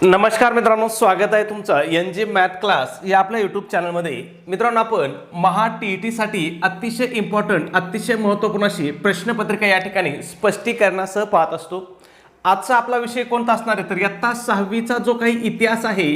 नमस्कार मित्रांनो, स्वागत आहे तुमचं NG मॅथ क्लास या आपल्या यूट्यूब चॅनलमध्ये. मित्रांनो, आपण महा TET साठी अतिशय इम्पॉर्टंट, अतिशय महत्त्वपूर्ण अशी प्रश्नपत्रिका या ठिकाणी स्पष्टीकरणासह पाहत असतो. आजचा आपला विषय कोणता असणार आहे तर इयत्ता 6वीचा जो काही इतिहास आहे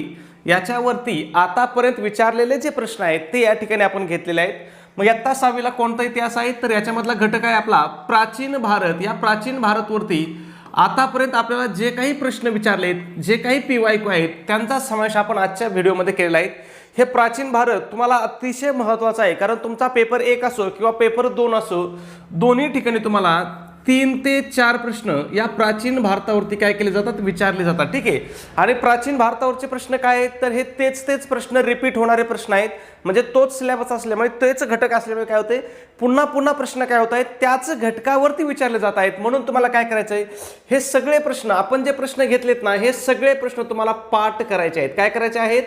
याच्यावरती आतापर्यंत विचारलेले जे प्रश्न आहेत ते या ठिकाणी आपण घेतलेले आहेत. मग इयत्ता 6वीला कोणता इतिहास आहे तर याच्यामधला घटक आहे आपला प्राचीन भारत. या प्राचीन भारतवरती आतापर्यंत आपल्याला जे काही प्रश्न विचारलेत, जे काही PYQ आहेत त्यांचा समावेश आपण आजच्या व्हिडिओमध्ये केलेला आहे. हे प्राचीन भारत तुम्हाला अतिशय महत्त्वाचा आहे, कारण तुमचा पेपर 1 असो किंवा पेपर 2 असो, दोन्ही ठिकाणी तुम्हाला 3 ते 4 प्रश्न या प्राचीन भारतावरती काय केले जातात, विचारले जातात. ठीक आहे. आणि प्राचीन भारतावरचे प्रश्न काय आहेत तर हे तेच प्रश्न रिपीट होणारे प्रश्न आहेत. म्हणजे तोच सिलेबस असल्यामुळे, तेच घटक असल्यामुळे काय होते, पुन्हा प्रश्न काय होत आहेत त्याच घटकावरती विचारले जात आहेत. म्हणून तुम्हाला काय करायचं आहे, हे सगळे प्रश्न, आपण जे प्रश्न घेतलेत ना, हे सगळे प्रश्न तुम्हाला पाठ करायचे आहेत. काय करायचे आहेत,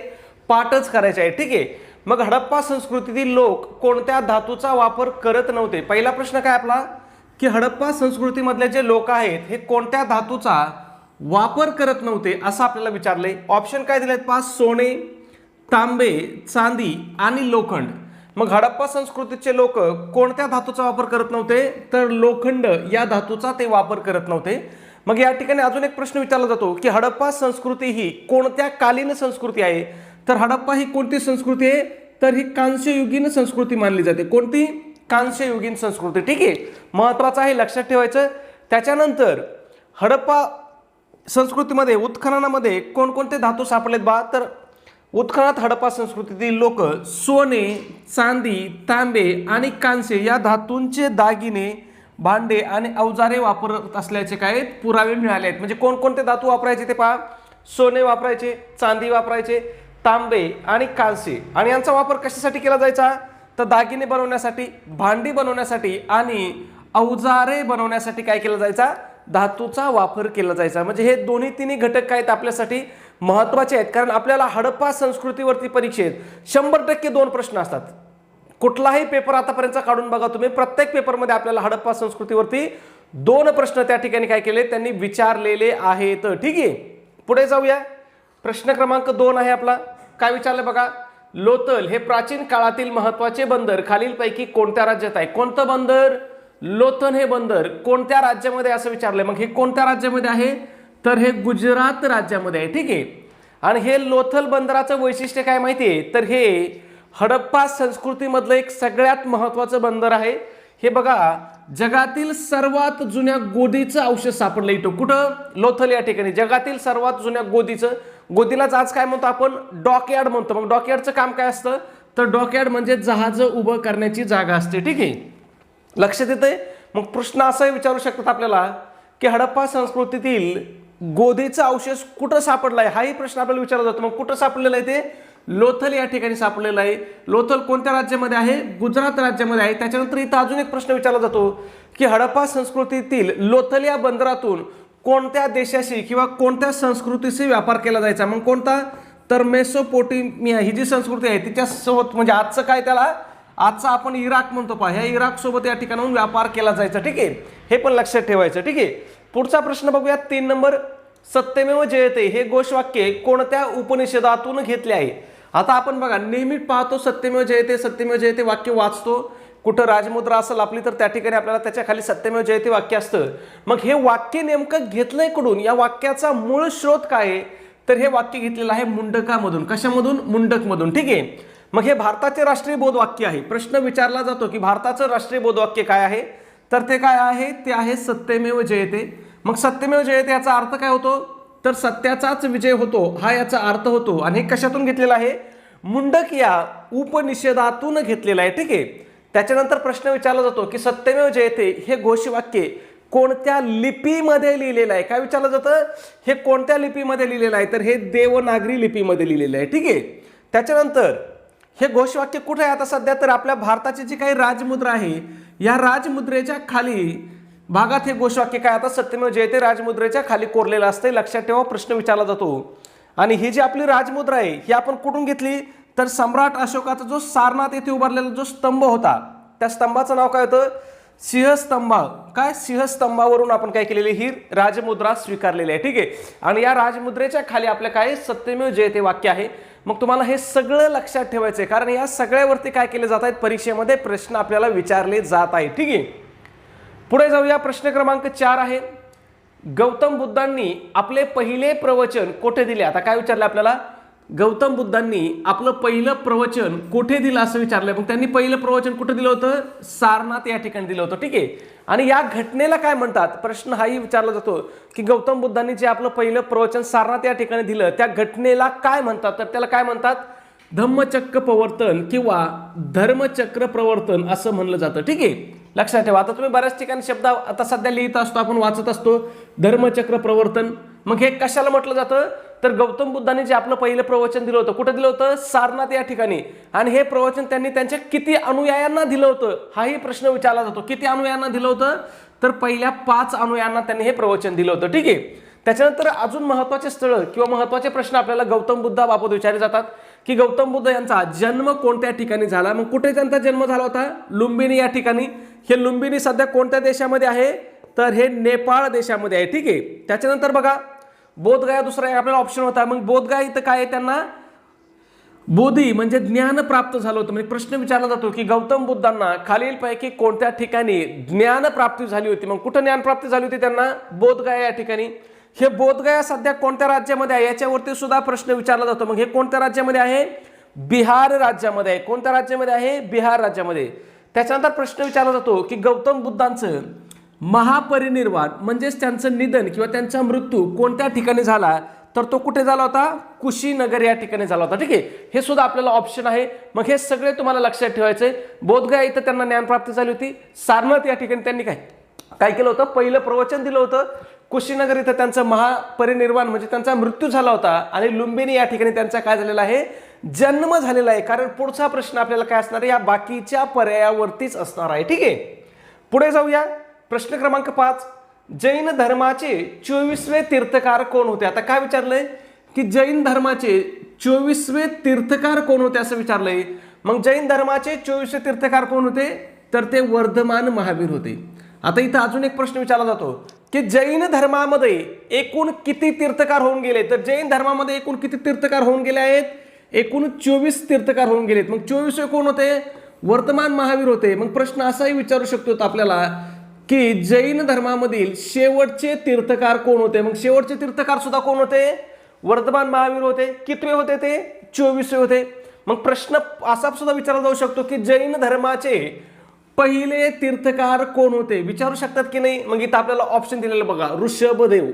पाठच करायचे आहेत. ठीक आहे. मग हडप्पा संस्कृतीतील लोक कोणत्या धातूचा वापर करत नव्हते. पहिला प्रश्न काय आपला की हडप्पा संस्कृतीमधले जे लोक आहेत हे कोणत्या धातूचा वापर करत नव्हते असं आपल्याला विचारले. ऑप्शन काय दिलेत पहा, सोने, तांबे, चांदी आणि लोखंड. मग हडप्पा संस्कृतीचे लोक कोणत्या धातूचा वापर करत नव्हते तर लोखंड या धातूचा ते वापर करत नव्हते. मग या ठिकाणी अजून एक प्रश्न विचारला जातो की हडप्पा संस्कृती ही कोणत्या कालीन संस्कृती आहे तर हडप्पा ही कोणती संस्कृती आहे तर ही कांस्ययुगीन संस्कृती मानली जाते. कोणती? कांस्ययुगीन संस्कृती. ठीक आहे, महत्वाचं आहे, लक्षात ठेवायचं. त्याच्यानंतर हडप्पा संस्कृतीमध्ये उत्खननामध्ये कोणकोणते धातू सापडलेत बा तर उत्खननात हडप्पा संस्कृतीतील लोक सोने, चांदी, तांबे आणि कांस्य या धातूंचे दागिने, भांडे आणि अवजारे वापरत असल्याचे काय पुरावे मिळाले आहेत. म्हणजे कोणकोणते धातू वापरायचे ते पहा, सोने वापरायचे, चांदी वापरायचे, तांबे आणि कांस्य. आणि यांचा वापर कशासाठी केला जायचा तर दागिने बनवण्यासाठी, भांडी बनवण्यासाठी आणि अवजारे बनवण्यासाठी काय केला जायचा, धातूचा वापर केला जायचा. म्हणजे हे दोन्ही तिन्ही घटक काय आहेत आपल्यासाठी महत्त्वाचे आहेत, कारण आपल्याला हडप्पा संस्कृतीवरती परीक्षेत 100% 2 प्रश्न असतात. कुठलाही पेपर आतापर्यंत काढून बघा तुम्ही, प्रत्येक पेपरमध्ये आपल्याला हडप्पा संस्कृतीवरती 2 प्रश्न त्या ठिकाणी काय केले, त्यांनी विचारलेले आहेत. ठीक आहे, पुढे जाऊया. प्रश्न क्रमांक 2 आहे आपला. काय विचारलं बघा, लोथल हे प्राचीन काळातील महत्त्वाचे बंदर खालीलपैकी कोणत्या राज्यात आहे. कोणतं बंदर? लोथल हे बंदर कोणत्या राज्यामध्ये असं विचारलंय. मग हे कोणत्या राज्यामध्ये आहे तर हे गुजरात राज्यामध्ये आहे. ठीक आहे. आणि हे लोथल बंदराचं वैशिष्ट्य काय माहिती आहे तर हे हडप्पा संस्कृतीमधलं एक सगळ्यात महत्त्वाचं बंदर आहे. हे बघा, जगातील सर्वात जुन्या गोदीचं अवशेष सापडलं इथं. कुठं? लोथल या ठिकाणी. जगातील सर्वात जुन्या गोदीचं, गोदीलाच आज काय म्हणतो आपण, डॉकयार्ड म्हणतो. मग डॉकयार्डचं काम काय असतं तर डॉकयार्ड म्हणजे जहाज उभं करण्याची जागा असते. ठीक आहे, लक्षात येतंय. मग प्रश्न असाही विचारू शकतात आपल्याला की हडप्पा संस्कृतीतील गोदीचा अवशेष कुठं सापडलाय, हाही प्रश्न आपल्याला विचारला जातो. मग कुठं सापडलेला आहे ते लोथल या ठिकाणी सापडलेला आहे. लोथल कोणत्या राज्यामध्ये आहे? गुजरात राज्यामध्ये आहे. त्याच्यानंतर इथं अजून एक प्रश्न विचारला जातो की हडप्पा संस्कृतीतील लोथल या बंदरातून कोणत्या देशाशी किंवा कोणत्या संस्कृतीशी व्यापार केला जायचा. मग कोणता तर मेसोपोटेमिया ही जी संस्कृती आहे तिच्यासोबत, म्हणजे आजचं काय त्याला, आजचा आपण इराक म्हणतो पहा, ह्या इराक सोबत या ठिकाणाहून व्यापार केला जायचा. ठीक आहे, हे पण लक्षात ठेवायचं. ठीक आहे, पुढचा प्रश्न बघूया. 3 नंबर, सत्यमेव जयते हे घोषवाक्य कोणत्या उपनिषदातून घेतले आहे. आता आपण बघा, नेहमी पाहतो सत्यमेव जयते वाक्य वाचतो, कुठं राजमुद्रा असेल आपली तर त्या ठिकाणी आपल्याला त्याच्या खाली सत्यमेव जयते वाक्य असतं. मग हे वाक्य नेमकं घेतलंय कुठून, या वाक्याचा मूळ स्रोत काय आहे तर हे वाक्य घेतलेलं आहे मुंडकामधून. कशामधून? मुंडकमधून. ठीक आहे. मग हे भारताचे राष्ट्रीय बोधवाक्य आहे. प्रश्न विचारला जातो की भारताचं राष्ट्रीय बोधवाक्य काय आहे तर ते काय आहे, ते आहे सत्यमेव जयते. मग सत्यमेव जयते याचा अर्थ काय होतो तर सत्याचाच विजय होतो, हा याचा अर्थ होतो. आणि हे कशातून घेतलेला आहे? मुंडक या उपनिषदातून घेतलेला आहे. ठीक आहे. त्याच्यानंतर प्रश्न विचारला जातो की सत्यमेव जयते हे घोषवाक्य कोणत्या लिपीमध्ये लिहिलेलं आहे. काय विचारलं जातं, हे कोणत्या लिपीमध्ये लिहिलेलं आहे तर हे देवनागरी लिपीमध्ये लिहिलेलं आहे. ठीक आहे. त्याच्यानंतर हे घोषवाक्य कुठे आहे आता सध्या तर आपल्या भारताची जी काही राजमुद्रा आहे या राजमुद्रेच्या खाली भागात हे घोषवाक्य काय आता सत्यमेव जयते राजमुद्रेच्या खाली कोरलेलं असते. लक्षात ठेवा, प्रश्न विचारला जातो. आणि ही जी आपली राजमुद्रा आहे ही आपण कुठून घेतली तर सम्राट अशोकाचा जो सारनाथ येथे उभारलेला जो स्तंभ होता त्या स्तंभाचं नाव काय होतं सिंहस्तंभा काय सिंहस्तंभावरून आपण काय केलेली ही राजमुद्रा स्वीकारलेली आहे. ठीक आहे. आणि या राजमुद्रेच्या खाली आपल्या काय सत्यमेव जयते वाक्य आहे. मग तुम्हाला हे सगळं लक्षात ठेवायचंय कारण या सगळ्यावरती काय केले जात आहेत परीक्षेमध्ये प्रश्न आपल्याला विचारले जात आहेत. ठीक आहे. पुढे जाऊया. प्रश्न क्रमांक 4 आहे गौतम बुद्धांनी आपले पहिले प्रवचन कोठे दिले. आता काय विचारलं आपल्याला गौतम बुद्धांनी आपलं पहिलं प्रवचन कोठे दिलं असं विचारलंय. मग त्यांनी पहिलं प्रवचन कुठे दिलं होतं सारनाथ या ठिकाणी दिलं होतं. ठीक आहे. आणि या घटनेला काय म्हणतात प्रश्न हाही विचारला जातो की गौतम बुद्धांनी जे आपलं पहिलं प्रवचन सारनाथ या ठिकाणी दिलं त्या घटनेला काय म्हणतात. तर त्याला काय म्हणतात धम्मचक्र प्रवर्तन किंवा धर्मचक्र प्रवर्तन असं म्हणलं जातं. ठीक आहे. लक्षात ठेवा. आता तुम्ही बऱ्याच ठिकाणी शब्द आता सध्या लिहित असतो आपण वाचत असतो धर्मचक्र प्रवर्तन. मग हे कशाला म्हटलं जातं तर गौतम बुद्धांनी जे आपलं पहिलं प्रवचन दिलं होतं कुठं दिलं होतं सारनाथ या ठिकाणी. आणि हे प्रवचन त्यांनी त्यांच्या किती अनुयायांना दिलं होतं हाही प्रश्न विचारला जातो. किती अनुयायांना दिलं होतं तर पहिल्या 5 अनुयायांना त्यांनी हे प्रवचन दिलं होतं. ठीक आहे. त्याच्यानंतर अजून महत्त्वाचे स्थळ किंवा महत्त्वाचे प्रश्न आपल्याला गौतम बुद्धाबाबत विचारले जातात की गौतम बुद्ध यांचा जन्म कोणत्या ठिकाणी झाला. मग कुठे त्यांचा जन्म झाला होता लुंबिनी या ठिकाणी. हे लुंबिनी सध्या कोणत्या देशामध्ये आहे तर हे नेपाळ देशामध्ये आहे. ठीक आहे. त्याच्यानंतर बघा बोधगया दुसरा आपल्याला ऑप्शन होता. मग बोधगया इथं काय आहे त्यांना बोधी म्हणजे ज्ञान प्राप्त झालं होतं. म्हणजे प्रश्न विचारला जातो की गौतम बुद्धांना खालीलपैकी कोणत्या ठिकाणी ज्ञान प्राप्ती झाली होती. मग कुठं ज्ञान प्राप्ती झाली होती त्यांना बोधगया या ठिकाणी. हे बोधगया सध्या कोणत्या राज्यामध्ये आहे याच्यावरती सुद्धा प्रश्न विचारला जातो. मग हे कोणत्या राज्यामध्ये आहे बिहार राज्यामध्ये आहे. कोणत्या राज्यामध्ये आहे बिहार राज्यामध्ये. त्याच्यानंतर प्रश्न विचारला जातो की गौतम बुद्धांचं महापरिनिर्वाण म्हणजेच त्यांचं निधन किंवा त्यांचा मृत्यू कोणत्या ठिकाणी झाला तर तो कुठे झाला होता कुशीनगर या ठिकाणी झाला होता. ठीक आहे. हे सुद्धा आपल्याला ऑप्शन आहे. मग हे सगळे तुम्हाला लक्षात ठेवायचे. बोधगया इथं त्यांना ज्ञानप्राप्ती झाली होती. सारनाथ या ठिकाणी त्यांनी काय केलं होतं पहिलं प्रवचन दिलं होतं. कुशीनगर इथं त्यांचं महापरिनिर्वाण म्हणजे त्यांचा मृत्यू झाला होता. आणि लुंबिनी या ठिकाणी त्यांचा काय झालेला आहे जन्म झालेला आहे. कारण पुढचा प्रश्न आपल्याला काय असणार आहे या बाकीच्या पर्यायावरतीच असणार आहे. ठीक आहे. पुढे जाऊया. प्रश्न क्रमांक 5 जैन धर्माचे 24वे तीर्थकार कोण होते. आता काय विचारलंय की जैन धर्माचे 24वे तीर्थकार कोण होते असं विचारलंय. मग जैन धर्माचे 24वे तीर्थकार कोण होते तर ते वर्धमान महावीर होते. आता इथं अजून एक प्रश्न विचारला जातो की जैन धर्मामध्ये एकूण किती तीर्थकार होऊन गेले. तर जैन धर्मामध्ये एकूण किती तीर्थकार होऊन गेले आहेत एकूण 24 तीर्थकार होऊन गेलेत. मग 24वे कोण होते वर्धमान महावीर होते. मग प्रश्न असाही विचारू शकतो आपल्याला की जैन धर्मामधील शेवटचे तीर्थकार कोण होते. मग शेवटचे तीर्थकार सुद्धा कोण होते वर्धमान महावीर होते. कितवे होते ते 24वे होते. मग प्रश्न असा सुद्धा विचारला जाऊ शकतो की जैन धर्माचे पहिले तीर्थकार कोण होते विचारू शकतात की नाही. मग इथं आपल्याला ऑप्शन दिलेलं बघा ऋषभदेव.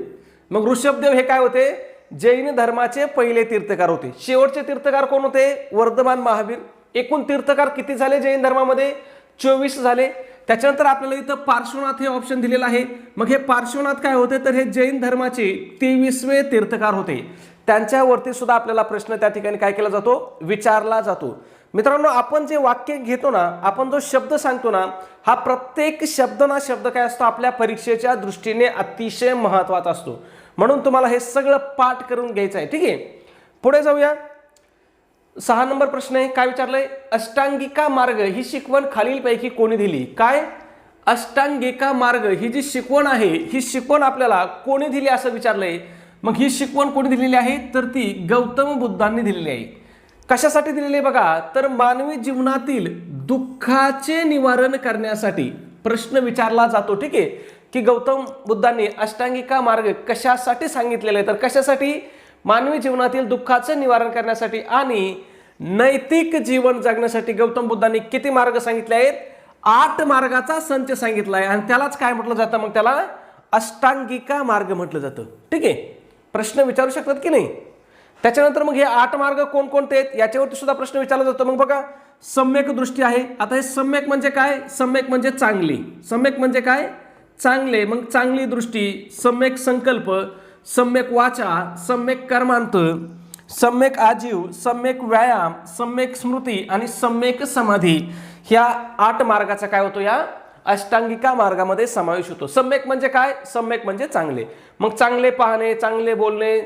मग ऋषभदेव हे काय होते जैन धर्माचे पहिले तीर्थकार होते. शेवटचे तीर्थकार कोण होते वर्धमान महावीर. एकूण तीर्थकार किती झाले जैन धर्मामध्ये 24 झाले. त्याच्यानंतर आपल्याला इथं पार्श्वनाथ हे ऑप्शन दिलेलं आहे. मग हे पार्श्वनाथ काय होते तर हे जैन धर्माचे 23वे तीर्थकार होते. त्यांच्यावरती सुद्धा आपल्याला प्रश्न त्या ठिकाणी काय केला जातो विचारला जातो. मित्रांनो आपण जे वाक्य घेतो ना आपण जो शब्द सांगतो ना हा प्रत्येक शब्द ना शब्द काय असतो आपल्या परीक्षेच्या दृष्टीने अतिशय महत्त्वाचा असतो. म्हणून तुम्हाला हे सगळं पाठ करून घ्यायचं आहे. ठीक आहे. पुढे जाऊया. 6 नंबर प्रश्न आहे. काय विचारलंय अष्टांगिका मार्ग ही शिकवण खालीलपैकी कोणी दिली. काय अष्टांगिका मार्ग ही जी शिकवण आहे ही शिकवण आपल्याला कोणी दिली असं विचारलंय. मग ही शिकवण कोणी दिलेली आहे तर ती गौतम बुद्धांनी दिलेली आहे. कशासाठी दिलेली आहे बघा तर मानवी जीवनातील दुःखाचे निवारण करण्यासाठी प्रश्न विचारला जातो. ठीक आहे की गौतम बुद्धांनी अष्टांगिका मार्ग कशासाठी सांगितलेला आहे तर कशासाठी मानवी जीवनातील दुःखाचं निवारण करण्यासाठी आणि नैतिक जीवन जगण्यासाठी गौतम बुद्धांनी किती मार्ग सांगितले आहेत 8 मार्गाचा संच सांगितला आहे. आणि त्यालाच काय म्हटलं जातं मग त्याला अष्टांगिका मार्ग म्हटलं जातं. ठीक आहे. प्रश्न विचारू शकतात की नाही. त्याच्यानंतर मग हे 8 मार्ग कोणकोणते आहेत याच्यावरती सुद्धा प्रश्न विचारला जातो. मग बघा सम्यक दृष्टी आहे. आता हे सम्यक म्हणजे काय सम्यक म्हणजे चांगली. सम्यक म्हणजे काय चांगले. मग चांगली दृष्टी सम्यक संकल्प सम्यक वाचा सम्यक कर्मांत सम्यक आजीव सम्यक व्यायाम सम्यक स्मृती आणि सम्यक समाधी ह्या 8 मार्गाचा काय होतो या अष्टांगिका मार्गामध्ये समावेश होतो. सम्यक म्हणजे काय सम्यक म्हणजे चांगले. मग चांगले पाहणे चांगले बोलणे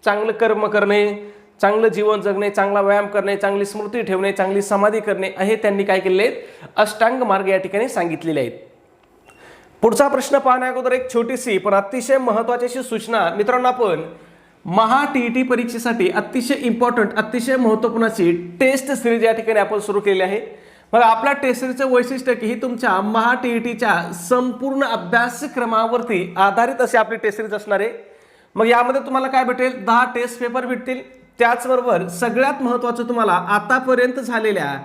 चांगलं कर्म करणे चांगलं जीवन जगणे चांगला व्यायाम करणे चांगली स्मृती ठेवणे चांगली समाधी करणे हे त्यांनी काय केलेले आहेत अष्टांग मार्ग या ठिकाणी सांगितलेले आहेत. पुढचा प्रश्न पाहण्या अगोदर एक छोटीशी पण अतिशय महत्त्वाची अशी सूचना मित्रांनो, आपण महा टीईटी परीक्षेसाठी अतिशय इम्पॉर्टंट अतिशय महत्त्वपूर्ण अशी टेस्ट सिरीज या ठिकाणी आपण सुरू केली आहे। मग आपल्या टेस्ट सिरीजचं वैशिष्ट्य की ही तुमच्या महा टीईटीच्या संपूर्ण अभ्यासक्रमावरती आधारित अशी आपली टेस्ट सिरीज असणार आहे। मग यामध्ये तुम्हाला काय भेटेल, 10 टेस्ट पेपर भेटतील, त्याचबरोबर सगळ्यात महत्त्वाचं तुम्हाला आतापर्यंत झालेल्या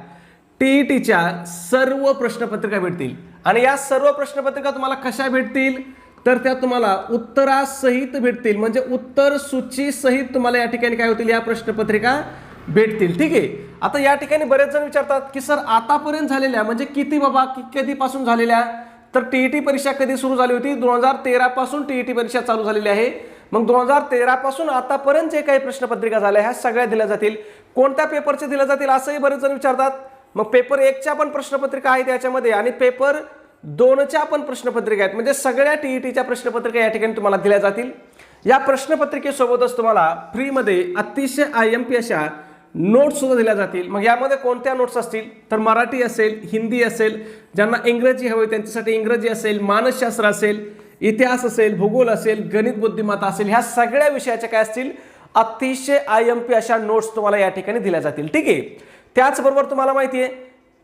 टीईटीच्या सर्व प्रश्नपत्रिका भेटतील। आणि या सर्व प्रश्नपत्रिका तुम्हाला कशा भेटतील, तर त्या तुम्हाला उत्तरासहित भेटतील, म्हणजे उत्तर सूची सहित तुम्हाला या ठिकाणी काय होतील, या प्रश्नपत्रिका भेटतील। ठीक आहे। आता या ठिकाणी बरेच जण विचारतात की सर आतापर्यंत झालेल्या म्हणजे किती बाबा, कधीपासून झालेल्या, तर टीईटी परीक्षा कधी सुरू झाली होती, 2013 पासून टीईटी परीक्षा चालू झालेली आहे। मग 2013 पासून आतापर्यंत जे काही प्रश्नपत्रिका झाल्या ह्या सगळ्या दिल्या जातील। कोणत्या पेपरचे दिल्या जातील असंही बरेच जण विचारतात। मग पेपर 1च्या पण प्रश्नपत्रिका आहेत याच्यामध्ये आणि पेपर 2च्या पण प्रश्नपत्रिका आहेत, म्हणजे सगळ्या टीईटीच्या प्रश्नपत्रिका या ठिकाणी तुम्हाला दिल्या जातील। या प्रश्नपत्रिकेसोबतच तुम्हाला फ्रीमध्ये अतिशय IMP अशा नोट्स सुद्धा दिल्या जातील। मग यामध्ये कोणत्या नोट्स असतील, तर मराठी असेल, हिंदी असेल, ज्यांना इंग्रजी हवी त्यांच्यासाठी इंग्रजी असेल, मानसशास्त्र असेल, इतिहास असेल, भूगोल असेल, गणित बुद्धिमत्ता असेल, ह्या सगळ्या विषयाच्या काय असतील अतिशय IMP अशा नोट्स तुम्हाला या ठिकाणी दिल्या जातील। ठीक आहे। त्याचबरोबर तुम्हाला माहिती आहे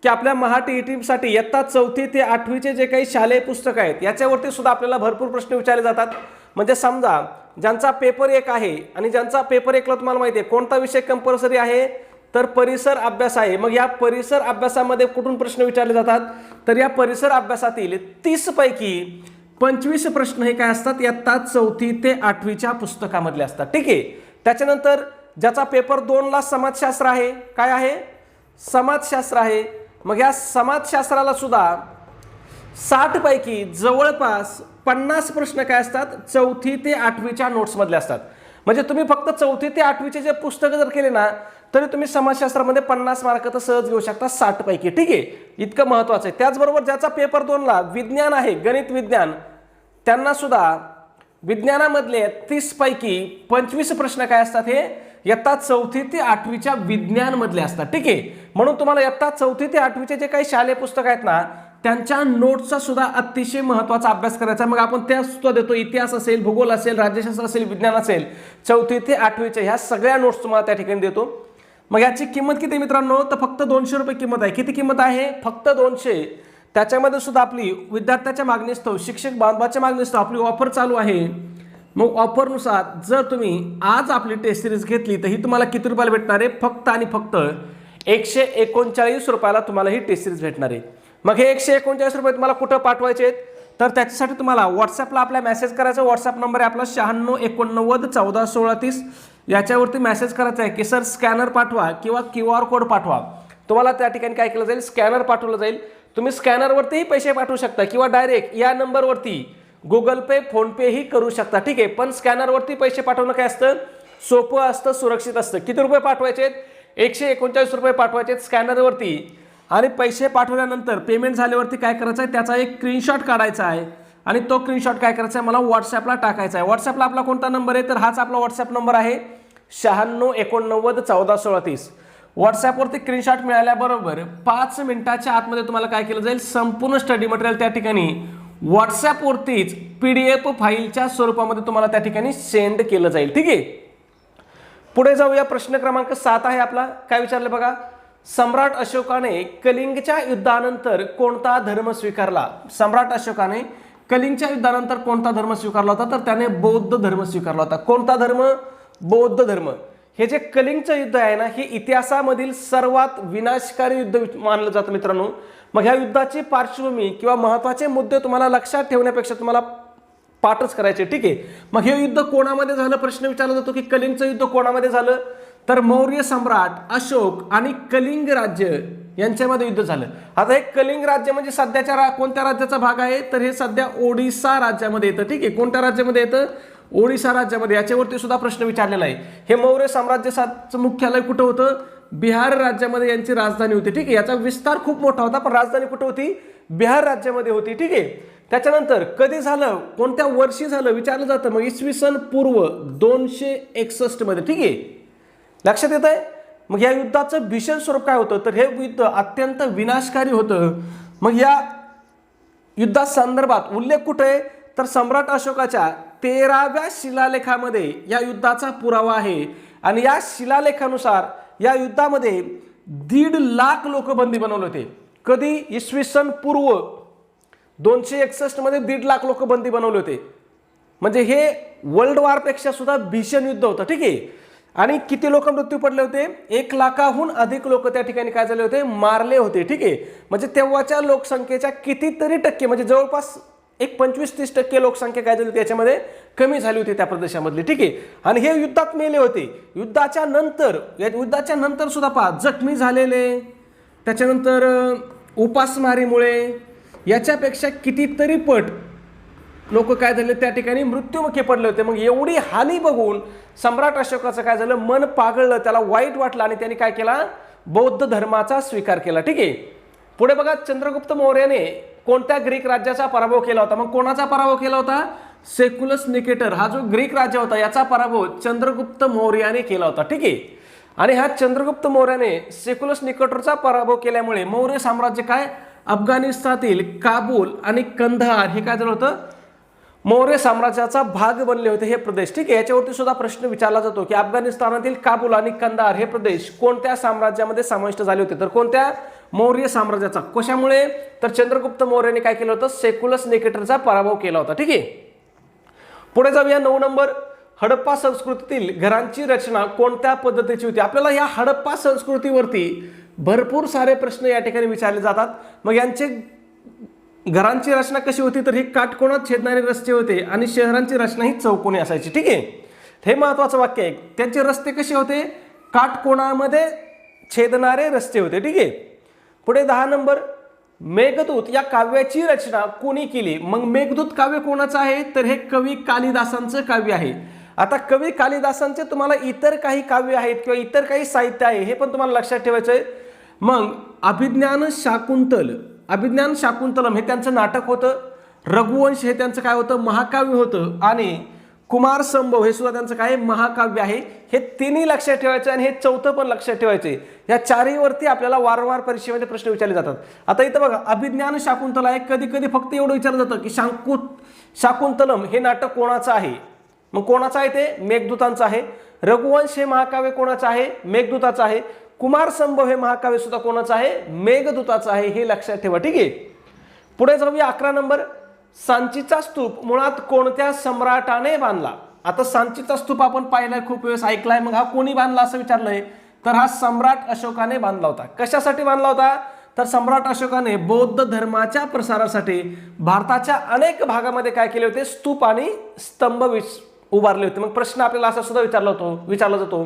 की आपल्या महा टीईटीसाठी इयत्ता 4थी ते 8वीचे जे काही शालेय पुस्तक आहेत याच्यावरती सुद्धा आपल्याला भरपूर प्रश्न विचारले जातात। म्हणजे समजा ज्यांचा पेपर 1 आहे आणि ज्यांचा पेपर 1ला तुम्हाला माहिती आहे कोणता विषय कंपल्सरी आहे, तर परिसर अभ्यास आहे। मग या परिसर अभ्यासामध्ये कुठून प्रश्न विचारले जातात, तर या परिसर अभ्यासातील 30 पैकी 25 प्रश्न हे काय असतात, इयत्ता 4थी ते 8वीच्या पुस्तकामधले असतात। ठीक आहे। त्याच्यानंतर ज्याचा पेपर 2ला समाजशास्त्र आहे, काय आहे, समाजशास्त्र आहे, मग या समाजशास्त्राला सुद्धा 60 पैकी जवळपास 50 प्रश्न काय असतात 4थी ते 8वीच्या नोट्स मधले असतात। म्हणजे तुम्ही फक्त 4थी ते 8वीचे जे पुस्तक जर केले ना तरी तुम्ही समाजशास्त्रामध्ये 50 मार्क तर सहज घेऊ शकता 60 पैकी। ठीक आहे, इतकं महत्त्वाचं आहे। त्याचबरोबर ज्याचा पेपर 2ला विज्ञान आहे, गणित विज्ञान, त्यांना सुद्धा विज्ञानामधले 30 पैकी 25 प्रश्न काय असतात, हे इयत्ता 4थी ते 8वीच्या विज्ञान मधले असतात। ठीक आहे। म्हणून तुम्हाला इयत्ता 4थी ते 8वीचे जे काही शालेय पुस्तक आहेत ना त्यांच्या नोट्सचा सुद्धा अतिशय महत्त्वाचा अभ्यास करायचा। मग आपण त्या सुद्धा देतो, इतिहास असेल, भूगोल असेल, राज्यशास्त्र असेल, विज्ञान असेल, 4थी ते 8वीच्या ह्या सगळ्या नोट्स तुम्हाला त्या ठिकाणी देतो। मग याची किंमत किती मित्रांनो, तर फक्त 200 रुपये किंमत आहे। किती किंमत आहे, फक्त 200। त्याच्यामध्ये सुद्धा आपली विद्यार्थ्याच्या मागणीस्तव, शिक्षक बांधवाच्या मागणीस्तव आपली ऑफर चालू आहे। मग ऑफरनुसार जर तुम्ही आज आपली टेस्ट सिरीज घेतली तर ही तुम्हाला किती रुपयाला भेटणार आहे, फक्त आणि फक्त 139 रुपयाला तुम्हाला ही टेस्ट सिरीज भेटणार आहे। मग हे 139 रुपये तुम्हाला कुठं पाठवायचे आहेत, तर त्याच्यासाठी तुम्हाला व्हॉट्सअपला आपला मेसेज करायचा। व्हॉट्सअप नंबर आहे आपला 9689141630, याच्यावरती मेसेज करायचा आहे की सर स्कॅनर पाठवा किंवा QR कोड पाठवा। तुम्हाला त्या ठिकाणी काय केलं जाईल, स्कॅनर पाठवलं जाईल। तुम्ही स्कॅनरवरतीही पैसे पाठवू शकता किंवा डायरेक्ट या नंबरवरती गुगल पे, फोन पे ही करू शकता। ठीक आहे। पण स्कॅनरवरती पैसे पाठवणं काय असतं, सोपं असतं, सुरक्षित असतं। किती रुपये पाठवायचे, 139 रुपये पाठवायचे स्कॅनरवरती। आणि पैसे पाठवल्यानंतर पेमेंट झाल्यावरती काय करायचं आहे, त्याचा एक स्क्रीनशॉट काढायचा आहे आणि तो स्क्रीनशॉट काय करायचा आहे, मला व्हॉट्सअपला टाकायचा आहे। व्हॉट्सअपला आपला कोणता नंबर आहे, तर हाच आपला व्हॉट्सअप नंबर आहे 9689141630। व्हॉट्सअपवरती स्क्रीनशॉट मिळाल्याबरोबर 5 मिनिटाच्या आतमध्ये तुम्हाला काय केलं जाईल, संपूर्ण स्टडी मटेरियल त्या ठिकाणी व्हॉट्सअपवरतीच PDF फाईलच्या स्वरूपामध्ये तुम्हाला त्या ठिकाणी सेंड केलं जाईल। ठीक आहे। पुढे जाऊया, प्रश्न क्रमांक 7 आहे आपला। काय विचारलं बघा, सम्राट अशोकाने कलिंगच्या युद्धानंतर कोणता धर्म स्वीकारला। सम्राट अशोकाने कलिंगच्या युद्धानंतर कोणता धर्म स्वीकारला होता, तर त्याने बौद्ध धर्म स्वीकारला होता। कोणता धर्म, बौद्ध धर्म। हे जे कलिंगचं युद्ध आहे ना, हे इतिहासामधील सर्वात विनाशकारी युद्ध मानलं जातं मित्रांनो। मग ह्या युद्धाची पार्श्वभूमी किंवा महत्त्वाचे मुद्दे तुम्हाला लक्षात ठेवण्यापेक्षा तुम्हाला पाठच करायचे। ठीक आहे। मग हे युद्ध कोणामध्ये झालं, प्रश्न विचारला जातो की कलिंगचं युद्ध कोणामध्ये झालं, तर मौर्य सम्राट अशोक आणि कलिंग राज्य यांच्यामध्ये युद्ध झालं। आता हे कलिंग राज्य म्हणजे सध्याच्या कोणत्या राज्याचा भाग आहे, तर हे सध्या ओडिसा राज्यामध्ये येतं। ठीक आहे। कोणत्या राज्यामध्ये येतं, ओडिसा राज्यामध्ये। याच्यावरती सुद्धा प्रश्न विचारलेला आहे। हे मौर्य साम्राज्याचं मुख्यालय कुठं होतं, बिहार राज्यामध्ये यांची राजधानी होती। ठीक आहे। याचा विस्तार खूप मोठा होता पण राजधानी कुठं होती, बिहार राज्यामध्ये होती। ठीक आहे। त्याच्यानंतर कधी झालं, कोणत्या वर्षी झालं विचारलं जातं, मग इसवी सन पूर्व 261 मध्ये। ठीक आहे, लक्षात येत आहे। मग या युद्धाचं भीषण स्वरूप काय होतं, तर हे युद्ध अत्यंत विनाशकारी होतं। मग या युद्धासंदर्भात उल्लेख कुठे आहे तर सम्राट अशोकाच्या 13व्या शिलालेखामध्ये या युद्धाचा पुरावा आहे आणि या शिलालेखानुसार या युद्धामध्ये 1.5 लाख लोक बंदी बनवले होते. कधी? इसवी सन पूर्व 261 मध्ये 1.5 लाख लोक बंदी बनवले होते. म्हणजे हे वर्ल्ड वॉर पेक्षा सुद्धा भीषण युद्ध होतं. ठीक आहे. आणि किती लोक मृत्यू पडले होते? 1 लाखाहून अधिक लोक त्या ठिकाणी काय झाले होते? मारले होते. ठीक आहे. म्हणजे तेव्हाच्या लोकसंख्येच्या कितीतरी टक्के म्हणजे जवळपास एक 25-30% लोकसंख्या काय झाली त्याच्यामध्ये कमी झाली होती त्या प्रदेशामधली. ठीक आहे. आणि हे युद्धात मेले होते. युद्धाच्या नंतर सुद्धा पहा जखमी झालेले, त्याच्यानंतर उपासमारीमुळे याच्यापेक्षा कितीतरी पट लोक काय झाले त्या ठिकाणी मृत्युमुखी पडले होते. मग एवढी हानी बघून सम्राट अशोकाचं काय झालं? मन पागळलं, त्याला वाईट वाटलं आणि त्यांनी काय केला? बौद्ध धर्माचा स्वीकार केला. ठीक आहे. पुढे बघा, चंद्रगुप्त मौर्याने कोणत्या ग्रीक राज्याचा पराभव केला होता? मग कोणाचा पराभव केला होता? सेक्युलस निकेटर हा जो ग्रीक राज्य होता याचा पराभव चंद्रगुप्त मौर्याने केला होता. ठीक आहे. आणि ह्या चंद्रगुप्त मौर्याने सेक्युलस निकेटरचा पराभव केल्यामुळे मौर्य साम्राज्य काय अफगाणिस्तानातील काबूल आणि कंधार हे काय झालं होतं? मौर्य साम्राज्याचा भाग बनले होते हे प्रदेश. ठीक आहे. याच्यावरती सुद्धा प्रश्न विचारला जातो की अफगाणिस्तानातील काबूल आणि कंधार हे प्रदेश कोणत्या साम्राज्यामध्ये समाविष्ट झाले होते? तर कोणत्या? मौर्य साम्राज्याचा. कशामुळे? तर चंद्रगुप्त मौर्याने काय केलं होतं? सेक्युलस निकेटरचा पराभव केला होता. ठीक आहे. पुढे जाऊया 9 नंबर. हडप्पा संस्कृतीतील घरांची रचना कोणत्या पद्धतीची होती? आपल्याला या हडप्पा संस्कृतीवरती भरपूर सारे प्रश्न या ठिकाणी विचारले जातात. मग यांचे घरांची रचना कशी होती? तर ही काटकोनात छेदणारे रस्ते होते आणि शहरांची रचना ही चौकोनी असायची. ठीक आहे. हे महत्वाचं वाक्य आहे. त्यांचे रस्ते कसे होते? काटकोनामध्ये छेदणारे रस्ते होते. ठीक आहे. पुढे 10 नंबर. मेघदूत या काव्याची रचना कोणी केली? मग मेघदूत काव्य कोणाचं आहे? तर हे कवी कालिदासांचं काव्य आहे. आता कवी कालिदासांचे तुम्हाला इतर काही काव्य आहेत किंवा इतर काही साहित्य आहे हे पण तुम्हाला लक्षात ठेवायचं आहे. मग अभिज्ञान शाकुंतलम हे त्यांचं नाटक होतं. रघुवंश हे त्यांचं काय होतं? महाकाव्य होतं. आणि कुमार संभव हे सुद्धा त्यांचं काय महाकाव्य आहे. हे तिन्ही लक्षात ठेवायचं आणि हे चौथं पण लक्षात ठेवायचे. या चारहीवरती आपल्याला वारंवार परीक्षेमध्ये प्रश्न विचारले जातात. आता इथं बघा अभिज्ञान शाकुंतला आहे. कधी कधी फक्त एवढं विचारलं जातं की शाकुंतलम हे नाटक कोणाचं आहे? मग कोणाचं आहे ते? मेघदूतांचं आहे. रघुवंश हे महाकाव्य कोणाचं आहे? मेघदूताचं आहे. कुमार संभव हे महाकाव्य सुद्धा कोणाचं आहे? मेघदूताचं आहे. हे लक्षात ठेवा. ठीक आहे. पुढे जाऊया 11 नंबर. सांचीचा स्तूप मुळात कोणत्या सम्राटाने बांधला? आता सांचीचा स्तूप आपण पाहिलाय, खूप वेळेस ऐकलाय. मग हा कोणी बांधला असं विचारलंय तर हा सम्राट अशोकाने बांधला होता. कशासाठी बांधला होता? तर सम्राट अशोकाने बौद्ध धर्माच्या प्रसारासाठी भारताच्या अनेक भागामध्ये काय केले होते? स्तूप आणि स्तंभ उभारले होते. मग प्रश्न आपल्याला असा सुद्धा विचारला जातो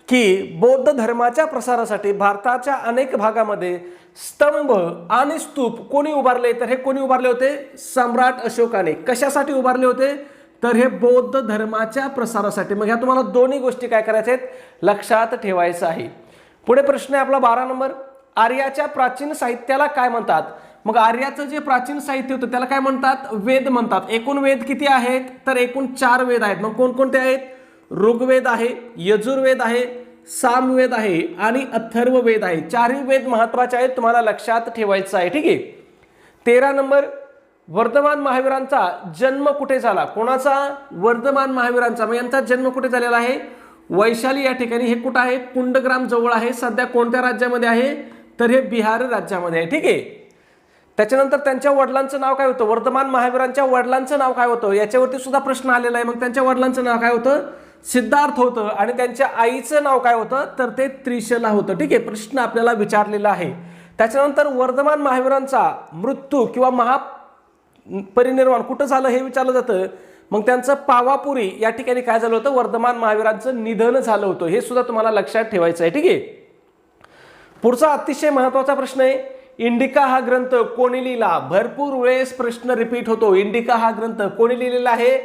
की बौद्ध धर्माच्या प्रसारासाठी भारताच्या अनेक भागामध्ये स्तंभ आणि स्तूप कोणी उभारले? तर हे कोणी उभारले होते? सम्राट अशोकाने. कशासाठी उभारले होते? तर हे बौद्ध धर्माच्या प्रसारासाठी. मग ह्या तुम्हाला दोन्ही गोष्टी काय करायच्या आहेत? लक्षात ठेवायचं आहे. पुढे प्रश्न आहे आपला 12 नंबर. आर्याच्या प्राचीन साहित्याला काय म्हणतात? मग आर्याचं जे प्राचीन साहित्य होतं त्याला काय म्हणतात? वेद म्हणतात. एकूण वेद किती आहेत? तर एकूण 4 वेद आहेत. मग कोणकोणते आहेत? ऋग्वेद आहे, यजुर्वेद आहे, सामवेद आहे आणि अथर्ववेद आहे. 4ही वेद महत्वाचे आहेत, तुम्हाला लक्षात ठेवायचं आहे. ठीक आहे. 13 नंबर. वर्धमान महावीरांचा जन्म कुठे झाला? कोणाचा? वर्धमान महावीरांचा. मग यांचा जन्म कुठे झालेला आहे? वैशाली या ठिकाणी. हे कुठं आहे? कुंडग्राम जवळ आहे. सध्या कोणत्या राज्यामध्ये आहे? तर हे बिहार राज्यामध्ये आहे. ठीक आहे. त्याच्यानंतर त्यांच्या वडिलांचं नाव काय होतं? वर्धमान महावीरांच्या वडिलांचं नाव काय होतं? याच्यावरती सुद्धा प्रश्न आलेला आहे. मग त्यांच्या वडिलांचं नाव काय होतं? सिद्धार्थ होतं. आणि त्यांच्या आईचं नाव काय होतं? तर ते त्रिशला होतं. ठीक आहे. प्रश्न आपल्याला विचारलेला आहे. त्याच्यानंतर वर्धमान महावीरांचा मृत्यू किंवा महापरिनिर्वाण कुठं झालं हे विचारलं जातं. मग त्यांचं पावापुरी या ठिकाणी काय झालं होतं? वर्धमान महावीरांचं निधन झालं होतं. हे सुद्धा तुम्हाला लक्षात ठेवायचं आहे. ठीक आहे. पुढचा अतिशय महत्वाचा प्रश्न आहे. इंडिका हा ग्रंथ कोणी लिहिला? भरपूर वेळेस प्रश्न रिपीट होतो. इंडिका हा ग्रंथ कोणी लिहिलेला आहे?